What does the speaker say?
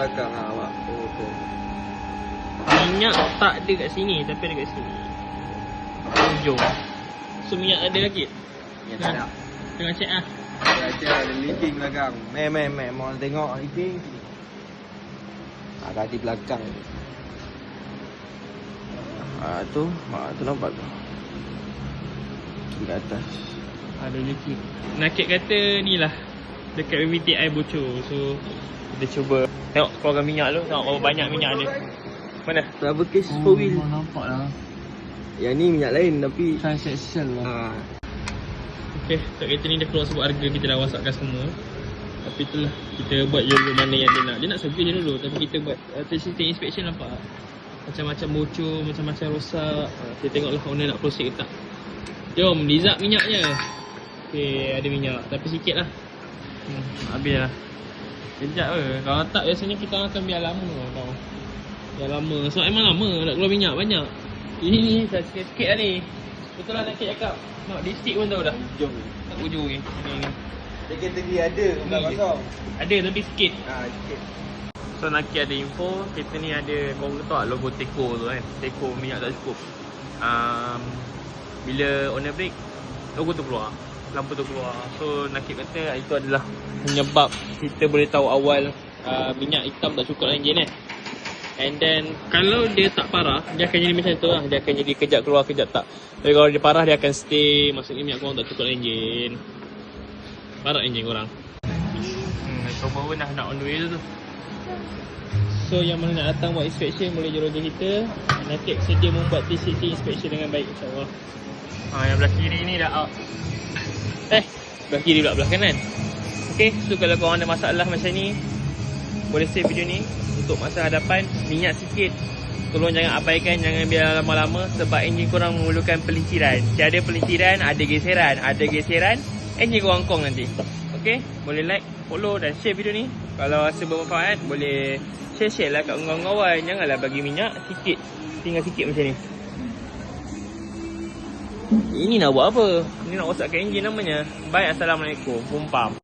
belakang awak. Oh. Minyak tak ada kat sini, tapi ada kat sini. Ujung. So minyak ada lagi? Ya tak ada. Tengah check lah. Baca ada leaking belakang. Mau tengok leaking. Ada di belakang. Tu nampak tu. Di atas. Ada leaking. Naked kata ni lah, dekat VVT air bocor. So kita cuba tengok keluarkan minyak tu. Tengok berapa banyak minyak dia. Mana? Rubber case 4 wheel. Nampak lah. Yang ni minyak lain tapi Transaction lah. Okay, tak kereta ni dah keluar sebab harga kita dah wasapkan semua. Tapi itulah, kita buat je dulu mana yang dia nak. Dia nak survey je dulu, tapi kita buat facility inspection nampak macam-macam bocor, macam-macam rosak. Kita tengoklah owner nak proceed ke tak. Jom, dizap minyaknya. Okay, ada minyak, tapi sikit lah. Habis lah. Kejap ke, kalau tak biasanya kita akan biar lama tau. Biar lama, sebab emang lama nak keluar minyak banyak. Ini ni, sikit-sikit lah ni. Betul lah nak cakap. Nak di stick pun tahu dah. ujung. Tak ujung ni. Ni. Dia kategori ada bukan Ni. kosong. Ada tapi sikit. Sikit. So Naki ada info, kereta ni ada, korang tahu tak logo Teco tu kan. Teco minyak tak cukup. Bila owner break, logo tu keluar, lampu tu keluar. So Naki kata itu adalah penyebab kita boleh tahu awal minyak hitam tak cukup dalam enjin And then kalau dia tak parah, dia akan jadi macam tu lah. Dia akan jadi kejap keluar, kejap tak. Tapi kalau dia parah, dia akan stay. Maksudnya minyak korang tak cukup dalam enjin. Parah enjin korang. Turbo pun dah nak on the way tu. So yang mana nak datang buat inspection boleh joroja kita. Nanti sedia membuat TCT inspection dengan baik, insyaAllah. Yang belah kiri ni dah out. Belah kiri pula, belah kanan. Okay, so kalau korang ada masalah macam ni, boleh save video ni untuk masa hadapan. Minyak sikit, tolong jangan abaikan, jangan biar lama-lama. Sebab enjin korang memerlukan pelinciran. Tiada pelinciran, ada geseran, enjin korang kong nanti. Okay, boleh like, follow dan share video ni. Kalau rasa bermanfaat, boleh share lah kat kawan-kawan. Janganlah bagi minyak sikit, tinggal sikit macam ni. Ini nak buat apa? Ini nak rosakkan enjin namanya. Bye, Assalamualaikum. Pumpam.